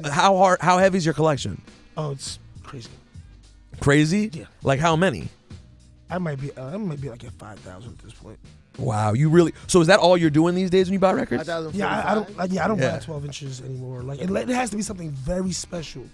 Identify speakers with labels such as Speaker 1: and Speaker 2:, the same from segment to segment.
Speaker 1: How heavy is your collection?
Speaker 2: Oh, it's crazy.
Speaker 1: Crazy?
Speaker 2: Yeah.
Speaker 1: Like how many?
Speaker 2: I might be like at 5,000 at this point.
Speaker 1: Wow, you really? So is that all you're doing these days when you buy records?
Speaker 2: Yeah, I don't
Speaker 1: Yeah.
Speaker 2: buy 12 inches anymore. Like it has to be something very special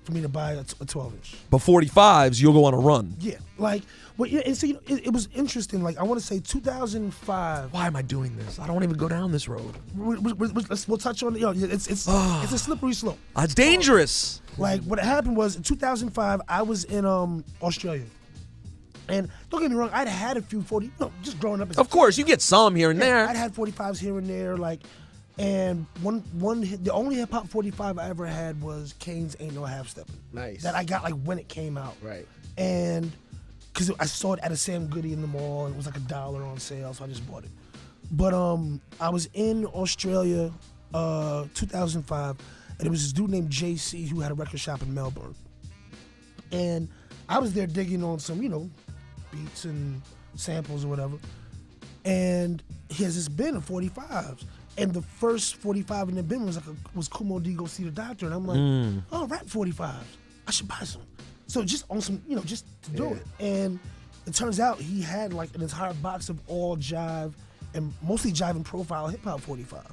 Speaker 2: for me to buy a 12 inch.
Speaker 1: But 45s, you'll go on a run.
Speaker 2: Yeah, like and so it was interesting. Like I want to say 2005.
Speaker 1: Why am I doing this? I don't even go down this road.
Speaker 2: We'll touch on it. It's a slippery slope.
Speaker 1: It's dangerous.
Speaker 2: Like what happened was in 2005, I was in Australia. And don't get me wrong, I'd had a few 40, just growing up.
Speaker 1: Of course, you get some here and there.
Speaker 2: I'd had 45s here and there, and the only hip hop 45 I ever had was Kane's Ain't No Half Steppin'.
Speaker 3: Nice.
Speaker 2: That I got when it came out.
Speaker 3: Right.
Speaker 2: And because I saw it at a Sam Goody in the mall, and it was like $1 on sale, so I just bought it. But I was in Australia, 2005, and it was this dude named JC who had a record shop in Melbourne. And I was there digging on some, beats and samples or whatever, and he has this bin of 45s, and the first 45 in the bin was Kumo D Go See the Doctor, and I'm like, oh, rap 45s, I should buy some. So just on some, just to do it. And it turns out he had like an entire box of all jive and mostly jive and profile hip hop 45s.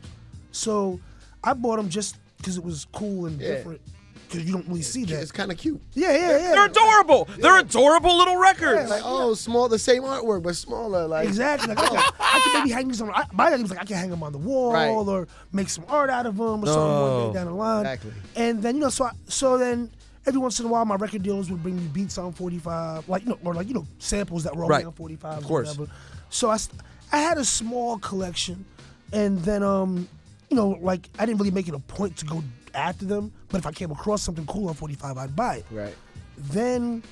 Speaker 2: So I bought them just because it was cool and different. Because you don't really see that.
Speaker 3: It's kind of cute.
Speaker 2: Yeah.
Speaker 1: They're adorable. Yeah. They're adorable little records.
Speaker 3: Yeah, small, the same artwork, but smaller. Like
Speaker 2: exactly. Like, I can maybe hang these on. My idea was like I can hang them on the wall or make some art out of them or something one day down the line.
Speaker 3: Exactly.
Speaker 2: And then so then every once in a while my record dealers would bring me beats on 45, or samples that were already on 45s.
Speaker 1: Of course.
Speaker 2: Or whatever. So I had a small collection, and then I didn't really make it a point to go after them, but if I came across something cool on 45, I'd buy it.
Speaker 3: Right.
Speaker 2: Then,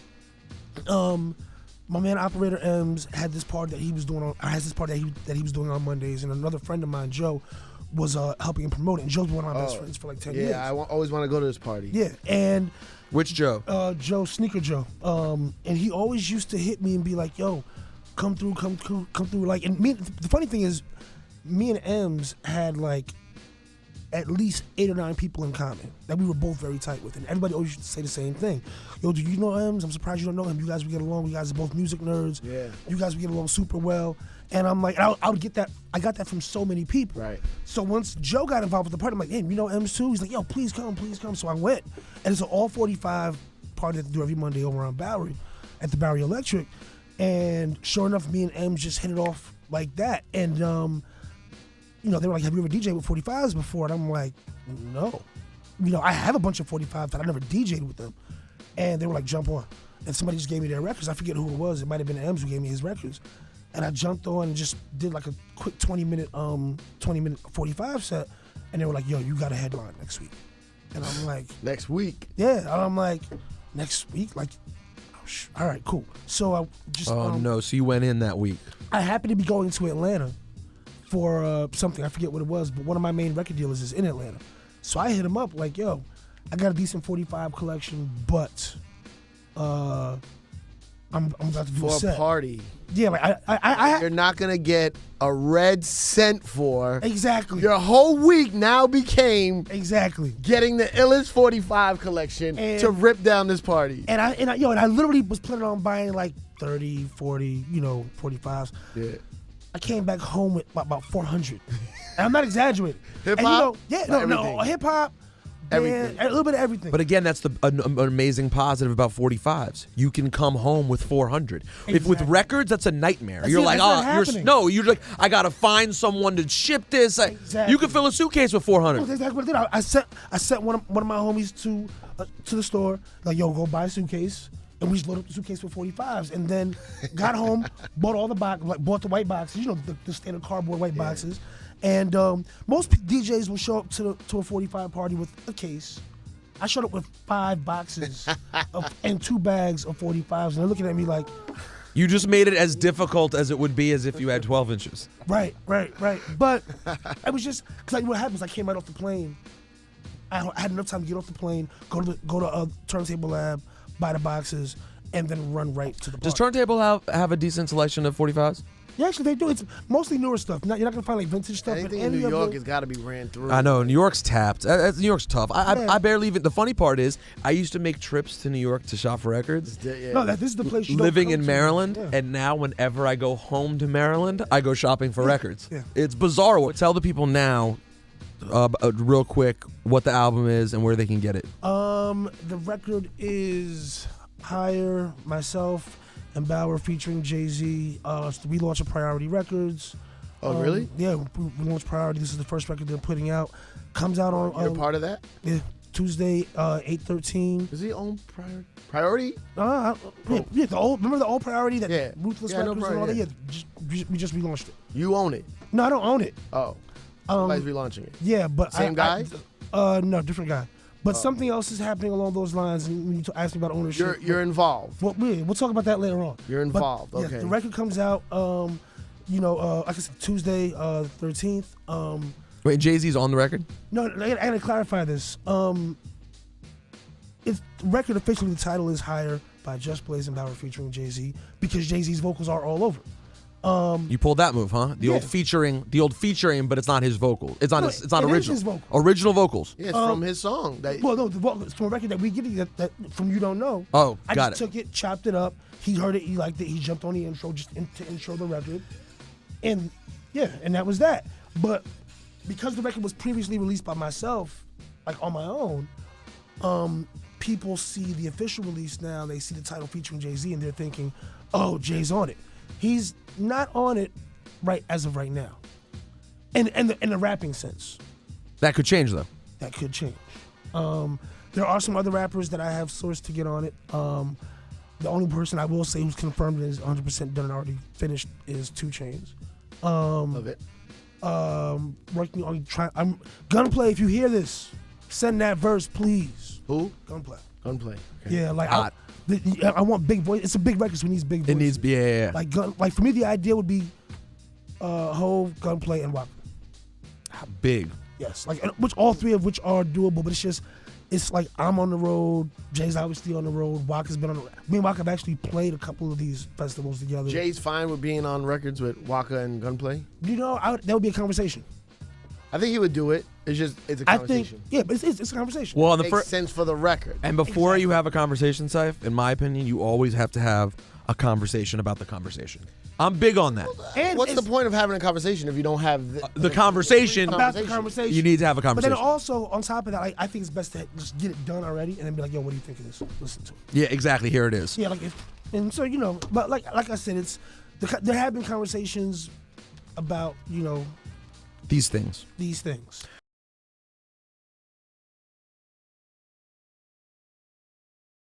Speaker 2: my man Operator M's had this party that he was doing that he was doing on Mondays, and another friend of mine, Joe, was helping him promote it. And Joe's been one of my best friends for like 10 years.
Speaker 3: Yeah, I always want to go to this party.
Speaker 2: Yeah, and
Speaker 1: which Joe?
Speaker 2: Joe, Sneaker Joe. And he always used to hit me and be like, "Yo, come through." Like, and the funny thing is, me and M's had like at least 8 or 9 people in common that we were both very tight with, and everybody always used to say the same thing. Yo, do you know M's? I'm surprised you don't know him. You guys would get along. You guys are both music nerds.
Speaker 3: Yeah.
Speaker 2: You guys would get along super well. And I'm like, I would get that. I got that from so many people.
Speaker 3: Right.
Speaker 2: So once Joe got involved with the party, I'm like, hey, you know M's too? He's like, yo, please come. So I went, and it's an all 45 party that they do every Monday over on Bowery, at the Bowery Electric. And sure enough, me and M's just hit it off like that. And they were like, have you ever DJed with 45s before? And I'm like, no. I have a bunch of 45s, but I never DJed with them. And they were like, jump on. And somebody just gave me their records. I forget who it was. It might have been M's who gave me his records. And I jumped on and just did like a quick 20-minute 45 set. And they were like, yo, you got a headline next week. And I'm like,
Speaker 3: next week?
Speaker 2: Yeah. And I'm like, next week? Like, all right, cool. So I just...
Speaker 1: no, so you went in that week.
Speaker 2: I happened to be going to Atlanta for something. I forget what it was, but one of my main record dealers is in Atlanta. So I hit him up like, yo, I got a decent 45 collection, but I'm about to do a set.
Speaker 3: For a party.
Speaker 2: Yeah, like I
Speaker 3: you're not gonna get a red cent for.
Speaker 2: Exactly.
Speaker 3: Your whole week now became
Speaker 2: exactly
Speaker 3: getting the illest 45 collection to rip down this party.
Speaker 2: And I literally was planning on buying like 30, 40, 45s.
Speaker 3: Yeah.
Speaker 2: I came back home with about 400. And I'm not exaggerating.
Speaker 3: Hip hop?
Speaker 2: No, hip hop.
Speaker 3: Everything.
Speaker 2: A little bit of everything.
Speaker 1: But again, that's an amazing positive about 45s. You can come home with 400.
Speaker 2: Exactly.
Speaker 1: If with records, that's a nightmare. You're like, you're like, I gotta find someone to ship this.
Speaker 2: Exactly.
Speaker 1: You can fill a suitcase with 400.
Speaker 2: That's exactly what I did. I sent one of my homies to the store, like, yo, go buy a suitcase. And we just loaded up the suitcase with 45s, and then got home, bought all the bought the white boxes, the standard cardboard white boxes. And most DJs will show up to a 45 party with a case. I showed up with 5 boxes and 2 bags of 45s, and they're looking at me like,
Speaker 1: you just made it as difficult as it would be as if you had 12 inches.
Speaker 2: Right. But it was just because what happened was I came right off the plane. I had enough time to get off the plane, go to Turntable Lab, buy the boxes, and then run right to the party.
Speaker 1: Does Turntable have a decent selection of 45s?
Speaker 2: Yeah, actually they do. It's mostly newer stuff. You're not gonna find like vintage stuff.
Speaker 3: Anything in New York has got to be ran through.
Speaker 1: I know New York's tapped. New York's tough. I barely even. The funny part is, I used to make trips to New York to shop for records.
Speaker 2: No, this is the place you
Speaker 1: living
Speaker 2: don't
Speaker 1: in Maryland, and now whenever I go home to Maryland, I go shopping for records.
Speaker 2: Yeah.
Speaker 1: It's bizarre. Tell the people now, real quick, what the album is and where they can get it.
Speaker 2: The record is Higher, myself, and Bauer featuring Jay-Z. We launched at Priority Records.
Speaker 3: Oh, really?
Speaker 2: Yeah, we launched Priority. This is the first record they're putting out. Comes out on.
Speaker 3: You're part of that?
Speaker 2: Yeah, Tuesday, 8/13.
Speaker 3: Does he own Priority?
Speaker 2: Yeah, remember the old Priority that Ruthless Records
Speaker 3: no,
Speaker 2: and all that?
Speaker 3: yeah.
Speaker 2: We just relaunched it.
Speaker 3: You own it?
Speaker 2: No, I don't own it.
Speaker 3: Oh, somebody's relaunching it.
Speaker 2: Yeah, but
Speaker 3: Same guy?
Speaker 2: No, different guy. But something else is happening along those lines. And when you ask me about ownership,
Speaker 3: you're involved.
Speaker 2: Well, we'll talk about that later on.
Speaker 3: You're involved.
Speaker 2: But,
Speaker 3: okay.
Speaker 2: The record comes out. Like I said, Tuesday, 13th.
Speaker 1: Wait, Jay-Z's on the record?
Speaker 2: No, I gotta clarify this. It's record officially. The title is Higher by Just Blaze and Bauer featuring Jay-Z because Jay-Z's vocals are all over.
Speaker 1: You pulled that move, huh? The old featuring, but it's not his vocal. It's not. It's not original.
Speaker 2: His vocal.
Speaker 1: Original vocals.
Speaker 3: Yeah, it's from his song.
Speaker 2: It's from a record that we give you that from You Don't Know.
Speaker 1: Oh,
Speaker 2: I just took it, chopped it up. He heard it, he liked it. He jumped on the intro to intro the record, and and that was that. But because the record was previously released by myself, like on my own, people see the official release now. They see the title featuring Jay-Z, and they're thinking, "Oh, Jay's on it." He's not on it as of right now. In the rapping sense.
Speaker 1: That could change though.
Speaker 2: That could change. There are some other rappers that I have sourced to get on it. The only person I will say who's confirmed and is 100% done and already finished is 2 Chainz.
Speaker 3: Love it.
Speaker 2: Working on Gunplay, if you hear this, send that verse, please.
Speaker 3: Who?
Speaker 2: Gunplay.
Speaker 3: Okay.
Speaker 2: Yeah, like I want big voice. It's a big record, so it needs big voices.
Speaker 1: It needs, yeah.
Speaker 2: Like for me, the idea would be Hove, Gunplay, and Waka.
Speaker 1: Big.
Speaker 2: Yes, which all 3 of which are doable, but it's like I'm on the road. Jay's obviously on the road. Waka's been on the road. Me and Waka have actually played a couple of these festivals together.
Speaker 3: Jay's fine with being on records with Waka and Gunplay?
Speaker 2: That would be a conversation.
Speaker 3: I think he would do it. It's a conversation.
Speaker 2: But it's a conversation.
Speaker 1: Well,
Speaker 3: it makes sense for the record.
Speaker 1: And before you have a conversation, Saif, in my opinion, you always have to have a conversation about the conversation. I'm big on that.
Speaker 3: And what's the point of having a conversation if you don't have
Speaker 1: the conversation?
Speaker 2: About the conversation.
Speaker 1: You need to have a conversation.
Speaker 2: But then also, on top of that, I think it's best to just get it done already and then be like, yo, what do you think of this? Listen to it.
Speaker 1: Yeah, exactly. Here it is.
Speaker 2: Yeah, and so, but like I said, there have been conversations about,
Speaker 1: these things.